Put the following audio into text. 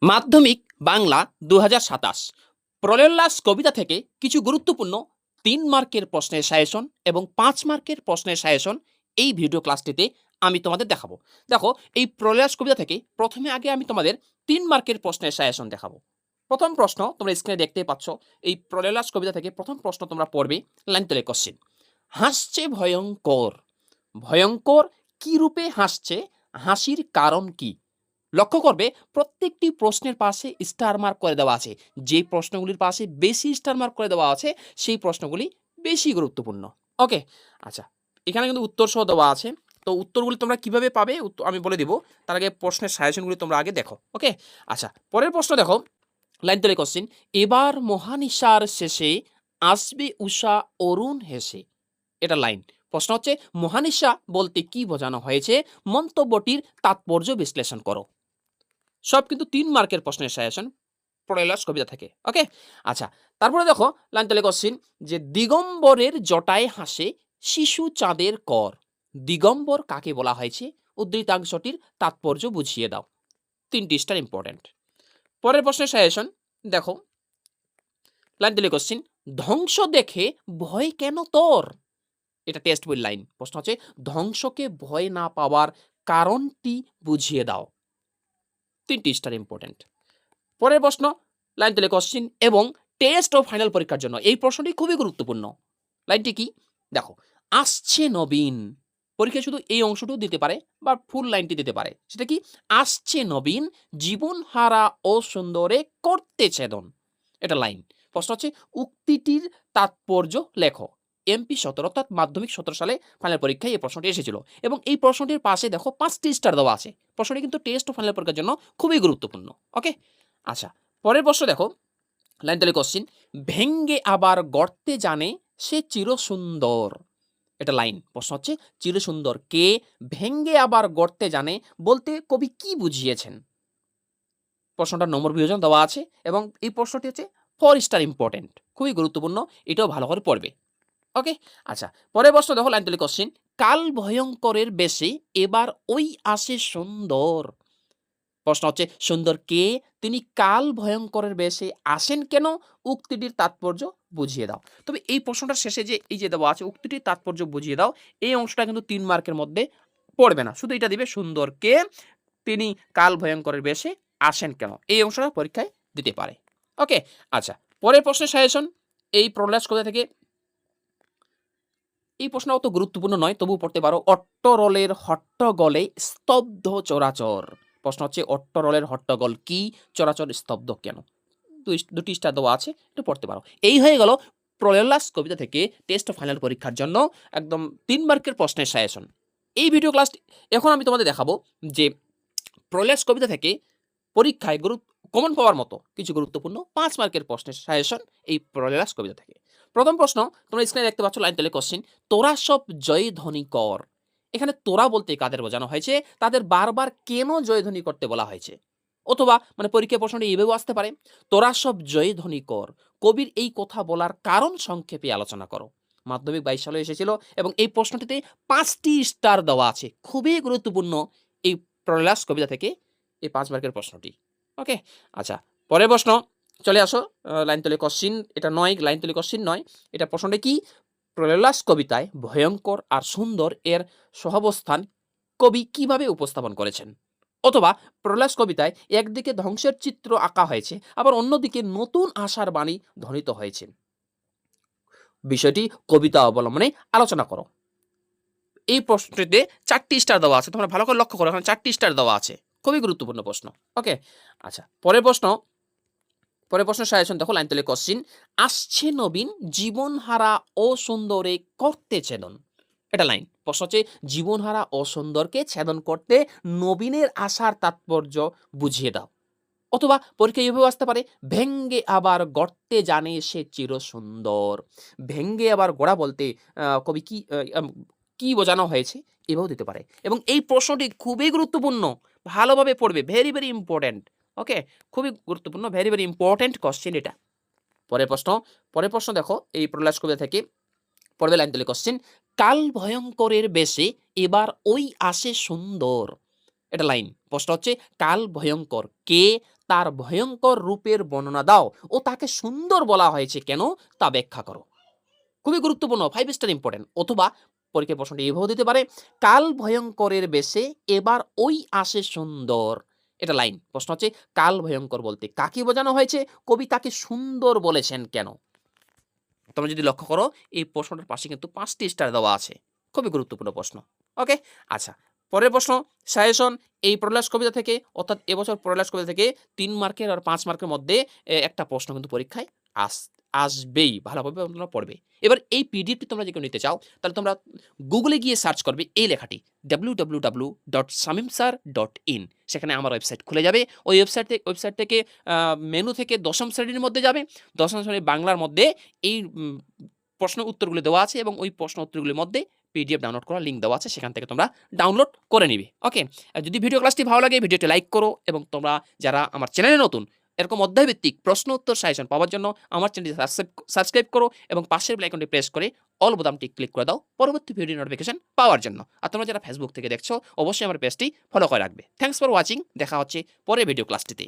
মাধ্যমিক বাংলা ২০২৭ প্রলয়োল্লাস কবিতা থেকে কিছু গুরুত্বপূর্ণ ৩ মার্কের প্রশ্নের সাজেশন এবং ৫ মার্কের প্রশ্নের সাজেশন এই ভিডিও ক্লাসটিতে আমি তোমাদের দেখাবো। দেখো, এই প্রলয়োল্লাস কবিতা থেকে প্রথমে আমি তোমাদের ৩ মার্কের প্রশ্নের সাজেশন দেখাবো। প্রথম প্রশ্ন তোমরা স্ক্রিনে দেখতেই পাচ্ছ। এই প্রলয়োল্লাস কবিতা থেকে প্রথম প্রশ্ন তোমরা পড়বে। লাইন তলে কোশ্চেন। হাসছে ভয়ঙ্কর। ভয়ঙ্কর কি রূপে হাসছে? হাসির কারণ কি? লক্ষ্য করবে প্রত্যেকটি প্রশ্নের পাশে স্টার মার্ক করে দেওয়া আছে। যে প্রশ্নগুলির পাশে বেশি স্টার মার্ক করে দেওয়া আছে সেই প্রশ্নগুলি বেশি গুরুত্বপূর্ণ। ওকে, আচ্ছা, এখানে কিন্তু উত্তর সহ দেওয়া আছে। তো উত্তরগুলি তোমরা কিভাবে পাবে আমি বলে দিব। তার আগে প্রশ্নের সাজেশনগুলি তোমরা আগে দেখো। ওকে, আচ্ছা, পরের প্রশ্ন দেখো। লাইন তলে কোশ্চিন। এবার মহানিশার শেষে আসবে উষা অরুণ হেসে। এটা লাইন। প্রশ্ন হচ্ছে মহানিশা বলতে কি বোঝানো হয়েছে? মন্তব্যটির তাৎপর্য বিশ্লেষণ করো। সব কিন্তু ৩ মার্কের প্রশ্নের সাজেশন প্রলয়োল্লাস কবিতা থেকে। ওকে, আচ্ছা, তারপরে দেখো লাইন তলে কোশ্চিন যে দিগম্বরের জটায় হাসে শিশু চাঁদের কর। দিগম্বর কাকে বলা হয়েছে? উদ্ধৃতাংশটির তাৎপর্য বুঝিয়ে দাও। ৩টি স্টার ইম্পর্টেন্ট। পরের প্রশ্নের সাজেশন দেখো। লাইন তলে কোশ্চিন। ধ্বংস দেখে ভয় কেন তোর? এটা টেক্সট বই লাইন। প্রশ্ন হচ্ছে ধ্বংসকে ভয় না পাওয়ার কারণটি বুঝিয়ে দাও। ৩টি স্টার ইম্পর্টেন্ট। পরের প্রশ্ন লাইন তলে কোশ্চিন এবং টেস্ট ও ফাইনাল পরীক্ষার জন্য এই প্রশ্নটি খুবই গুরুত্বপূর্ণ। লাইনটি কি? দেখো, আসছে নবীন। পরীক্ষায় শুধু এই অংশটুকু দিতে পারে বা ফুল লাইনটি দিতে পারে। সেটা কি? আসছে নবীন জীবন হারা ও সুন্দরে করতে ছেদন। এটা লাইন। প্রশ্ন হচ্ছে উক্তিটির তাৎপর্য লেখো। এমপি ১৭ অর্থাৎ মাধ্যমিক ১৭ সালে ফাইনাল পরীক্ষায় এই প্রশ্নটি এসেছিল এবং এই প্রশ্নটির পাশে দেখো ৫টি স্টার দেওয়া আছে। প্রশ্নটি কিন্তু টেস্ট ও ফাইনাল পরীক্ষার জন্য খুবই গুরুত্বপূর্ণ। ওকে, আচ্ছা, পরের প্রশ্ন দেখো। লাইন তলে কোশ্চিন। ভেঙ্গে আবার গর্তে জানে সে চিরসুন্দর। এটা লাইন। প্রশ্ন হচ্ছে চিরসুন্দর কে? ভেঙ্গে আবার গর্তে জানে বলতে কবি কি বুঝিয়েছেন? প্রশ্নটার নম্বর বিভাজন দেওয়া আছে এবং এই প্রশ্নটি হচ্ছে 4 স্টার ইম্পর্টেন্ট, খুবই গুরুত্বপূর্ণ। এটাও ভালো করে পড়বে। ওকে, আচ্ছা, পরের প্রশ্ন দেখো। লাইন তলে কোশ্চিন। কাল ভয়ঙ্করের বেশে এবার ওই আসে সুন্দর। প্রশ্ন হচ্ছে সুন্দর কে? তিনি কাল ভয়ঙ্করের বেশে আসেন কেন? উক্তিটির তাৎপর্য বুঝিয়ে দাও। তবে এই প্রশ্নটার শেষে যে এই যে দেওয়া আছে উক্তিটির তাৎপর্য বুঝিয়ে দাও, এই অংশটা কিন্তু ৩ মার্কের মধ্যে পড়বে না। শুধু এটা দিবে সুন্দর কে, তিনি কাল ভয়ঙ্করের বেশে আসেন কেন। এই অংশটা পরীক্ষায় দিতে পারে। ওকে, আচ্ছা, পরের প্রশ্নের সাজেশন এই প্রলয়াস কবিতা থেকে। এই প্রশ্ন অত গুরুত্বপূর্ণ নয়, তবুও পড়তে পারো। অট্টরলের হট্টগলে স্তব্ধ চরাচর। প্রশ্ন হচ্ছে অট্টরলের হট্টগোল কি? চরাচর স্তব্ধ কেন? দুটি স্টার দেওয়া আছে, একটু পড়তে পারো। এই হয়ে গেল প্রলয়োল্লাস কবিতা থেকে টেস্ট ফাইনাল পরীক্ষার জন্য একদম ৩ মার্কের প্রশ্নের সাজেশন। এই ভিডিও ক্লাস এখন আমি তোমাদের দেখাবো যে প্রলয়োল্লাস কবিতা থেকে পরীক্ষায় কমন পাওয়ার মতো কিছু গুরুত্বপূর্ণ ৫ মার্কের প্রশ্নের সাজেশন এই প্রলয়োল্লাস কবিতা থেকে। প্রথম প্রশ্ন তোমরা স্ক্রিনে দেখতে পাচ্ছ। লাইন তলে কোশ্চেন। তোরা সব জয়ধ্বনি কর। এখানে তোরা বলতে কাদের বোঝানো হয়েছে? তাদের বারবার কেন জয়ধ্বনি করতে বলা হয়েছে? অথবা পরীক্ষার প্রশ্নটি এভাবেও আসতে পারে। তোরা সব জয়ধ্বনি কর। কবির এই কথা বলার কারণ সংক্ষেপে আলোচনা করো। মাধ্যমিক ২২ সালে এসেছিল এবং এই প্রশ্নটিতে ৫টি স্টার দেওয়া আছে। খুবই গুরুত্বপূর্ণ এই প্রলয়োল্লাস কবিতা থেকে এই ৫ মার্কের প্রশ্নটি। ওকে, আচ্ছা, পরের প্রশ্ন চলে আসো। লাইন তলে কোশ্চিন এটা নয়, লাইন তলে কোশ্চিন নয়। এটা প্রশ্নটা কি? প্রলয়োল্লাস কবিতায় ভয়ঙ্কর আর সুন্দর এর সহাবস্থান কবি কিভাবে উপস্থাপন করেছেন? অথবা প্রলয়োল্লাস কবিতায় একদিকে ধ্বংসের চিত্র আঁকা হয়েছে, আবার অন্যদিকে নতুন আশার বাণী ধ্বনিত হয়েছে। বিষয়টি কবিতা অবলম্বনে আলোচনা করো। এই প্রশ্নটিতে ৪টি স্টার দেওয়া আছে। তোমরা ভালো করে লক্ষ্য করো, এখানে ৪টি স্টার দেওয়া আছে। খুবই গুরুত্বপূর্ণ প্রশ্ন। ওকে, আচ্ছা, পরের প্রশ্ন সাজেশন দেখো। লাইন তলে কোশ্চিন। আসছে নবীন জীবনহারা ও সুন্দরে করতে ছেদন। এটা লাইন। প্রশ্ন হচ্ছে জীবনহারা ও সুন্দরকে ছেদন করতে নবীনের আশার তাৎপর্য বুঝিয়ে দাও। অথবা পরীক্ষা এভাবেও আসতে পারে। ভেঙ্গে আবার গড়তে জানে সে চির সুন্দর। ভেঙ্গে আবার গড়া বলতে কবি কি বোঝানো হয়েছে? এভাবেও দিতে পারে। এবং এই প্রশ্নটি খুবই গুরুত্বপূর্ণ, ভালোভাবে পড়বে। Very very important. ওকে, খুবই গুরুত্বপূর্ণ, ভেরি ভেরি ইম্পর্টেন্ট কোশ্চেন এটা। পরের প্রশ্ন দেখো এই প্রলয়োল্লাস কবিতা থেকে। পড়বে লাইন তলে কোশ্চেন। কাল ভয়ঙ্করের বেশে এবার ওই আসে সুন্দর। এটা লাইন। প্রশ্ন হচ্ছে কাল ভয়ঙ্কর কে? তার ভয়ঙ্কর রূপের বর্ণনা দাও ও তাকে সুন্দর বলা হয়েছে কেন তা ব্যাখ্যা করো। খুবই গুরুত্বপূর্ণ, 5 স্টার ইম্পর্টেন্ট। অথবা পরীক্ষার প্রশ্নটি এভাবে দিতে পারে, কাল ভয়ঙ্করের বেশে এবার ওই আসে সুন্দর। এটা লাইন। প্রশ্ন হচ্ছে কাল ভয়ঙ্কর বলতে কাকে বোঝানো হয়েছে, কবি তাকে সুন্দর বলেছেন কেন। তোমরা যদি লক্ষ্য করো এই প্রশ্নটার পাশে কিন্তু 5টি স্টার দেওয়া আছে। খুবই গুরুত্বপূর্ণ প্রশ্ন। ওকে, আচ্ছা, পরের প্রশ্ন সাজেশন। এই প্রলাস কবিতা থেকে, অর্থাৎ এবছর প্রলাস কবিতা থেকে 3 মার্কের আর 5 মার্কের মধ্যে একটা প্রশ্ন কিন্তু পরীক্ষায় আসবেই, ভালোভাবে তোমরা পড়বে। এবার এই পিডিএফটি তোমরা যদি নিতে চাও তাহলে তোমরা গুগলে গিয়ে সার্চ করবে এই লেখাটি www.samimsir.in। সেখানে আমার ওয়েবসাইট খুলে যাবে। ওই ওয়েবসাইট থেকে মেনু থেকে 10ম শ্রেণীর মধ্যে যাবে। 10ম শ্রেণী বাংলার মধ্যে এই প্রশ্ন উত্তরগুলো দেওয়া আছে এবং ওই প্রশ্ন উত্তরগুলির মধ্যে পিডিএফ ডাউনলোড করার লিঙ্ক দেওয়া আছে, সেখান থেকে তোমরা ডাউনলোড করে নিবে। ওকে, যদি ভিডিও ক্লাসটি ভালো লাগে ভিডিওটি লাইক করো, এবং তোমরা যারা আমার চ্যানেলে নতুন এরকম অধ্যায়ভিত্তিক প্রশ্ন উত্তর সাজেশন পাওয়ার জন্য আমার চ্যানেলটি সাবস্ক্রাইব করো এবং পাশের বেল আইকনটি প্রেস করে অল বোতামটি ক্লিক করে দাও পরবর্তী ভিডিও নোটিফিকেশন পাওয়ার জন্য। আর তোমরা যারা ফেসবুক থেকে দেখছো অবশ্যই আমার পেজটি ফলো করে রাখবে। Thanks for watching. দেখা হচ্ছে পরের ভিডিও ক্লাসটিতে।